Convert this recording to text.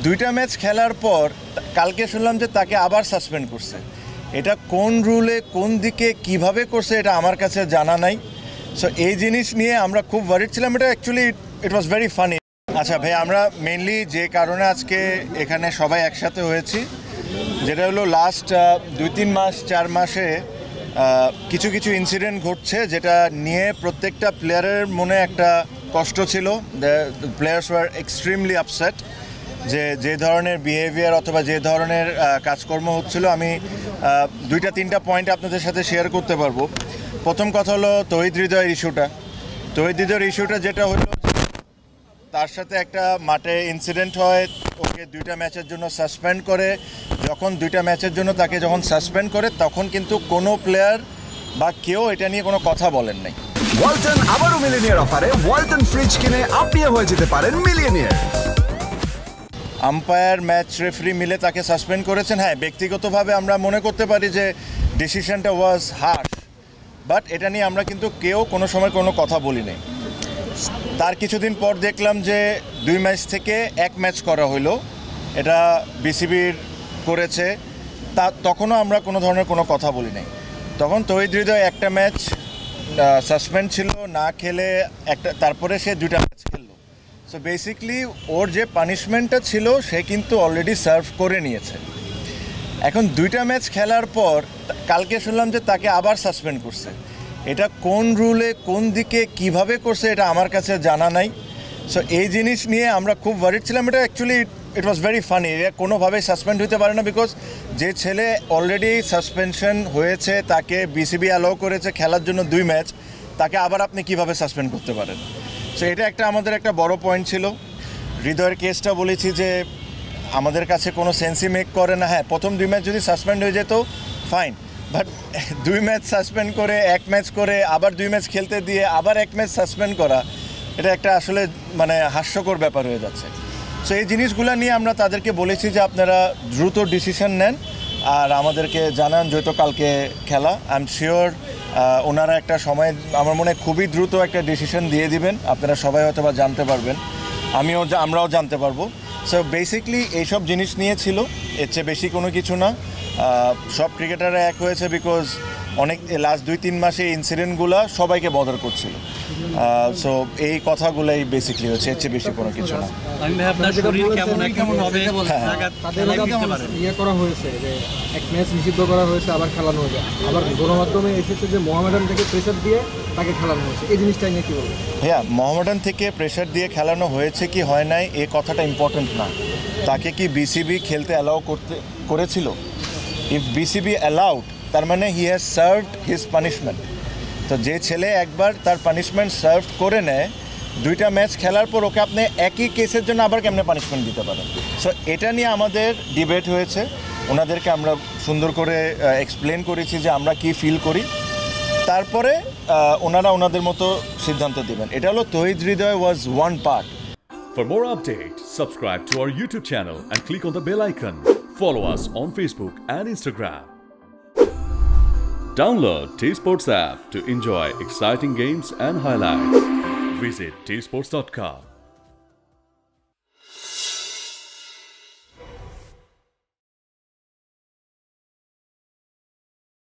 দুইটা ম্যাচ খেলার পর কালকে শুনলাম যে তাকে আবার সাসপেন্ড করছে। এটা কোন রুলে কোন দিকে কিভাবে করছে এটা আমার কাছে জানা নাই। সো এই জিনিস নিয়ে আমরা খুব ওয়ারিড ছিলাম। এটা actually it was very funny. আচ্ছা ভাই, আমরা মেনলি যে কারণে আজকে এখানে সবাই একসাথে হয়েছি, যেটা হলো লাস্ট 2-3 মাস 4 মাসে কিছু কিছু ইনসিডেন্ট ঘটছে, যেটা নিয়ে প্রত্যেকটা প্লেয়ারের মনে একটা কষ্ট ছিল। The players were extremely upset যে ধরনের বিহেভিয়ার অথবা যে ধরনের কাজকর্ম হচ্ছিল। আমি 2-3টা পয়েন্ট আপনাদের সাথে শেয়ার করতে পারবো। প্রথম কথা হলো তৌহিদ হৃদয়ের ইস্যুটা যেটা হলো, তার সাথে একটা মাঠে ইনসিডেন্ট হয়, ওকে 2টা ম্যাচের জন্য সাসপেন্ড করে। যখন 2টা ম্যাচের জন্য তাকে যখন সাসপেন্ড করে তখন কিন্তু কোনো প্লেয়ার বা কেউ এটা নিয়ে কোনো কথা বলেন নাই। ওয়ালটন আবারও মিলিয়নিয়ার অফারে ওয়ালটন ফ্রিজ কিনে আপনিও হয়ে যেতে পারেন মিলিয়নিয়ার। আম্পায়ার, ম্যাচ রেফারি মিলে তাকে সাসপেন্ড করেছেন। হ্যাঁ, ব্যক্তিগতভাবে আমরা মনে করতে পারি যে ডিসিশনটা ওয়াজ হার্শ, বাট এটা নিয়ে আমরা কিন্তু কেউ কোনো সময় কোনো কথা বলি নাই। তার কিছুদিন পর দেখলাম যে 2 ম্যাচ থেকে 1 ম্যাচ করা হলো, এটা বিসিবির করেছে। তখনও আমরা কোনো ধরনের কোনো কথা বলি নাই। তখন তৌহিদ হৃদয় একটা ম্যাচ সাসপেন্ড ছিল, না খেলে তারপরে সে 2টা ম্যাচ খেললো। সো বেসিকলি ওর যে পানিশমেন্টটা ছিল সে কিন্তু অলরেডি সার্ভ করে নিয়েছে। এখন 2টা ম্যাচ খেলার পর কালকে শুনলাম যে তাকে আবার সাসপেন্ড করছে। এটা কোন রুলে কোন দিকে কিভাবে করছে এটা আমার কাছে জানা নাই। সো এই জিনিস নিয়ে আমরা খুব ওয়ারিড ছিলাম। এটা actually it was very funny. কোনোভাবেই সাসপেন্ড হতে পারে না, বিকজ যে ছেলে অলরেডি সাসপেনশন হয়েছে, তাকে বিসিবি অ্যালাউ করেছে খেলার জন্য 2 ম্যাচ, তাকে আবার আপনি কিভাবে সাসপেন্ড করতে পারেন? সো এটা আমাদের একটা বড় পয়েন্ট ছিল। হৃদয়ের কেসটা বলেছি যে আমাদের কাছে কোনো সেন্সই মেক করে না। হ্যাঁ, প্রথম 2 ম্যাচ যদি সাসপেন্ড হয়ে যেত ফাইন, বাট 2 ম্যাচ সাসপেন্ড করে 1 ম্যাচ করে আবার 2 ম্যাচ খেলতে দিয়ে আবার 1 ম্যাচ সাসপেন্ড করা, এটা একটা আসলে মানে হাস্যকর ব্যাপার হয়ে যাচ্ছে। সো এই জিনিসগুলো নিয়ে আমরা তাদেরকে বলেছি যে আপনারা দ্রুত ডিসিশন নেন আর আমাদেরকে জানান, যেহেতু কালকে খেলা। আই এম শিওর ওনারা একটা সময় আমার মনে হয় খুবই দ্রুত একটা ডিসিশন দিয়ে দিবেন। আপনারা সবাই হয়তো বা জানতে পারবেন, আমরাও জানতে পারবো। সো বেসিকলি এইসব জিনিস নিয়ে ছিল, এর চেয়ে বেশি কোনো কিছু না। সব ক্রিকেটাররা এক হয়েছে বিকজ অনেক লাস্ট 2-3 মাসে ইনসিডেন্টগুলো সবাইকে বদর করছিল। সো এই কথাগুলোই বেসিকলি হচ্ছে, এর চেয়ে বেশি কোনো কিছু না। করা হয়েছে যে 1 ম্যাচ নিষিদ্ধ করা হয়েছে, আবার খেলানো হয়েছে, আবার গণমাধ্যমে এসেছে যে মোহামেডান থেকে প্রেসার দিয়ে তাকে খেলানো হয়েছে। এই জিনিসটা নিয়ে কী বলবো? হ্যাঁ, মোহামেডান থেকে প্রেসার দিয়ে খেলানো হয়েছে কি হয় নাই এই কথাটা ইম্পর্টেন্ট না। তাকে কি বিসিবি খেলতে অ্যালাউ করেছিল? ইফ বিসিবি অ্যালাউড, তার মানে he has served his punishment. তো যে ছেলে একবার তার পানিশমেন্ট সার্ভ করে নেয়, 2টা ম্যাচ খেলার পর ওকে আপনি একই কেসের জন্য আবার কেমনে পানিশমেন্ট দিতে পারেন? সো এটা নিয়ে আমাদের ডিবেট হয়েছে। ওনাদেরকে আমরা সুন্দর করে এক্সপ্লেন করেছি যে আমরা কি ফিল করি, তারপরে ওনারা ওনাদের মতো সিদ্ধান্ত দেবেন। এটা হলো Towhid Hridoy was one part. For more updates, subscribe to our YouTube channel and click on the bell icon. Follow us on Facebook and Instagram. Download T-Sports app to enjoy exciting games and highlights. Visit tsports.com.